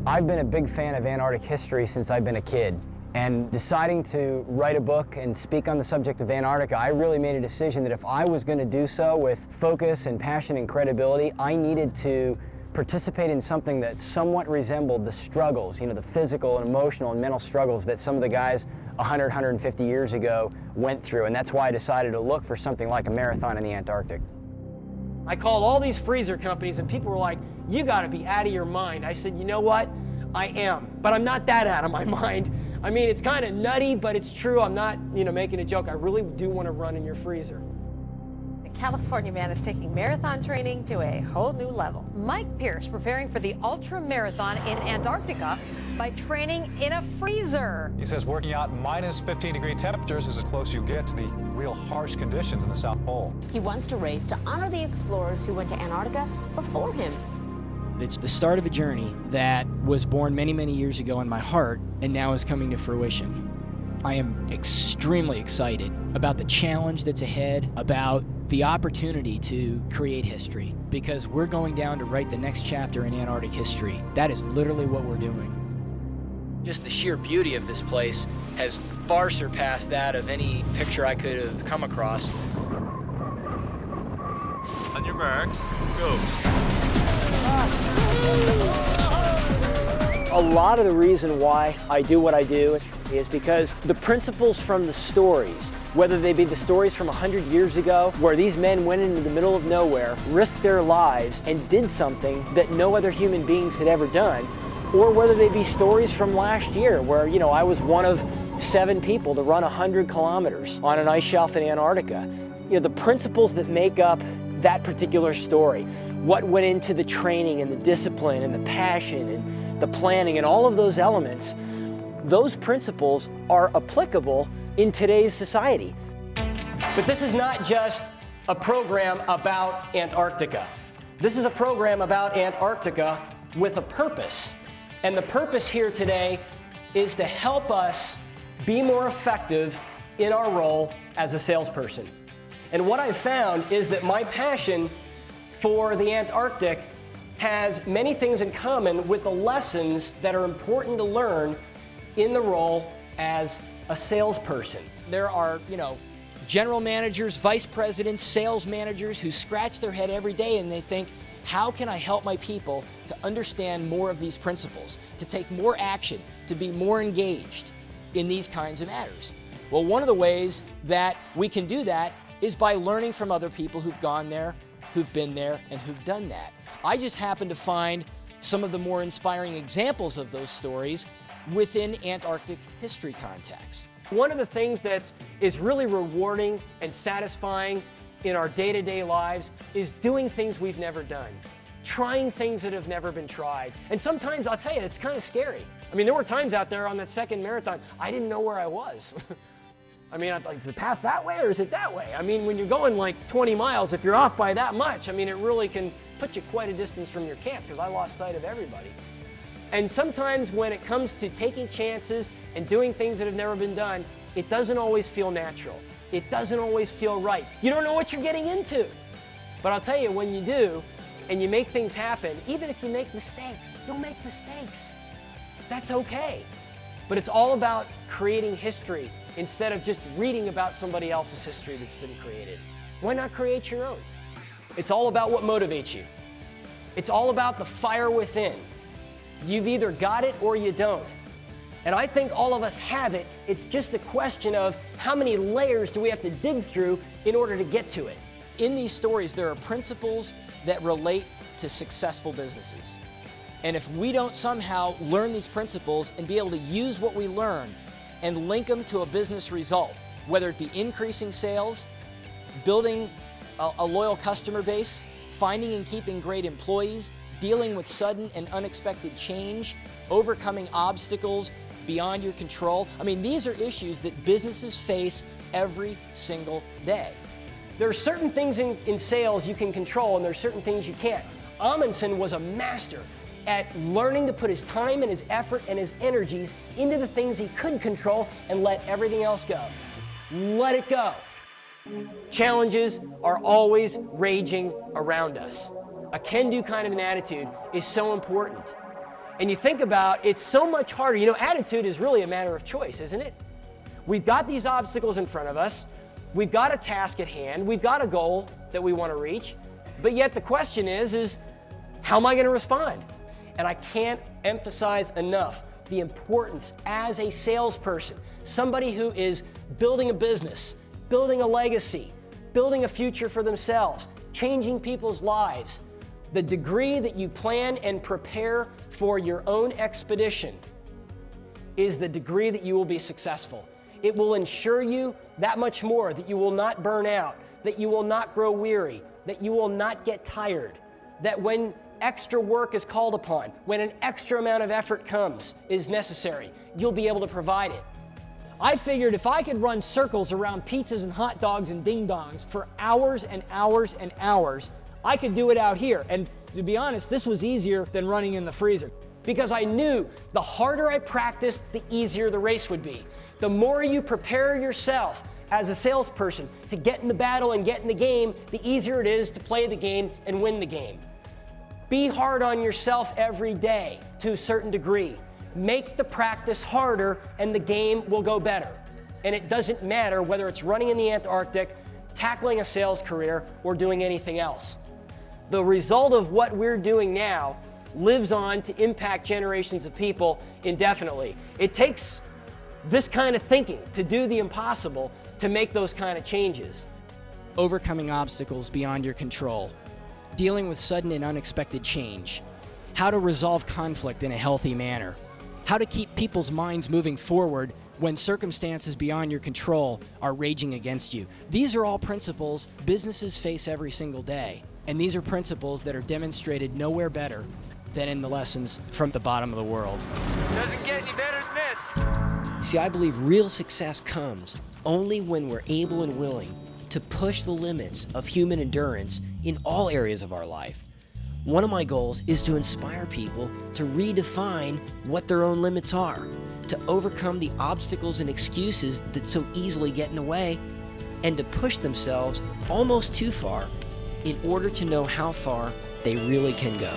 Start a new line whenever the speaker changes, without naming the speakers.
I've been a big fan of Antarctic history since I've been a kid. And deciding to write a book and speak on the subject of Antarctica, I really made a decision that if I was going to do so with focus and passion and credibility, I needed to participate in something that somewhat resembled the struggles, the physical and emotional and mental struggles that some of the guys 100, 150 years ago went through. And that's why I decided to look for something like a marathon in the Antarctic.
I called all these freezer companies and people were like, you got to be out of your mind. I said, you know what? I am, but I'm not that out of my mind. I mean, it's kind of nutty, but it's true. I'm not, making a joke. I really do want to run in your freezer.
The California man is taking marathon training to a whole new level.
Mike Pierce preparing for the ultra marathon in Antarctica by training in a freezer.
He says working out minus 15-degree temperatures is as close you get to the real harsh conditions in the South Pole.
He wants to race to honor the explorers who went to Antarctica before him.
It's the start of a journey that was born many, many years ago in my heart and now is coming to fruition. I am extremely excited about the challenge that's ahead, about the opportunity to create history, because we're going down to write the next chapter in Antarctic history. That is literally what we're doing. Just the sheer beauty of this place has far surpassed that of any picture I could have come across.
On your marks, go.
A lot of the reason why I do what I do is because the principles from the stories, whether they be the stories from 100 years ago, where these men went into the middle of nowhere, risked their lives, and did something that no other human beings had ever done, or whether they be stories from last year, where, I was one of 7 people to run 100 kilometers on an ice shelf in Antarctica. The principles that make up that particular story, what went into the training and the discipline and the passion and the planning and all of those elements, those principles are applicable in today's society. But this is not just a program about Antarctica. This is a program about Antarctica with a purpose. And the purpose here today is to help us be more effective in our role as a salesperson. And what I've found is that my passion for the Antarctic has many things in common with the lessons that are important to learn in the role as a salesperson.
There are, general managers, vice presidents, sales managers who scratch their head every day and they think, how can I help my people to understand more of these principles, to take more action, to be more engaged in these kinds of matters? Well, one of the ways that we can do that is by learning from other people who've gone there, who've been there, and who've done that. I just happen to find some of the more inspiring examples of those stories within Antarctic history context.
One of the things that is really rewarding and satisfying in our day-to-day lives is doing things we've never done, trying things that have never been tried. And sometimes, I'll tell you, it's kind of scary. I mean, there were times out there on that second marathon, I didn't know where I was. I mean, is the path that way or is it that way? I mean, when you're going like 20 miles, if you're off by that much, I mean, it really can put you quite a distance from your camp, because I lost sight of everybody. And sometimes when it comes to taking chances and doing things that have never been done, it doesn't always feel natural. It doesn't always feel right. You don't know what you're getting into. But I'll tell you, when you do, and you make things happen, even if you make mistakes, you'll make mistakes. That's okay. But it's all about creating history instead of just reading about somebody else's history that's been created. Why not create your own? It's all about what motivates you. It's all about the fire within. You've either got it or you don't. And I think all of us have it. It's just a question of how many layers do we have to dig through in order to get to it.
In these stories, there are principles that relate to successful businesses. And if we don't somehow learn these principles and be able to use what we learn and link them to a business result, whether it be increasing sales, building a loyal customer base, finding and keeping great employees, dealing with sudden and unexpected change, overcoming obstacles beyond your control. I mean, these are issues that businesses face every single day.
There are certain things in sales you can control, and there are certain things you can't. Amundsen was a master at learning to put his time and his effort and his energies into the things he could control and let everything else go. Let it go. Challenges are always raging around us. A can-do kind of an attitude is so important. And you think about, it's so much harder. You know, attitude is really a matter of choice, isn't it? We've got these obstacles in front of us. We've got a task at hand. We've got a goal that we want to reach. But yet the question is how am I going to respond? And I can't emphasize enough the importance as a salesperson, somebody who is building a business, building a legacy, building a future for themselves, changing people's lives. The degree that you plan and prepare for your own expedition is the degree that you will be successful. It will ensure you that much more, that you will not burn out, that you will not grow weary, that you will not get tired, that when extra work is called upon, when an extra amount of effort is necessary, you'll be able to provide it.
I figured if I could run circles around pizzas and hot dogs and ding-dongs for hours and hours and hours, I could do it out here. And to be honest, this was easier than running in the freezer.
Because I knew the harder I practiced, the easier the race would be. The more you prepare yourself as a salesperson to get in the battle and get in the game, the easier it is to play the game and win the game. Be hard on yourself every day to a certain degree. Make the practice harder and the game will go better. And it doesn't matter whether it's running in the Antarctic, tackling a sales career, or doing anything else. The result of what we're doing now lives on to impact generations of people indefinitely. It takes this kind of thinking to do the impossible, to make those kind of changes.
Overcoming obstacles beyond your control, dealing with sudden and unexpected change, how to resolve conflict in a healthy manner, how to keep people's minds moving forward when circumstances beyond your control are raging against you. These are all principles businesses face every single day, and these are principles that are demonstrated nowhere better than in the lessons from the bottom of the world.
Doesn't get any better than this.
See, I believe real success comes only when we're able and willing to push the limits of human endurance in all areas of our life. One of my goals is to inspire people to redefine what their own limits are, to overcome the obstacles and excuses that so easily get in the way, and to push themselves almost too far in order to know how far they really can go.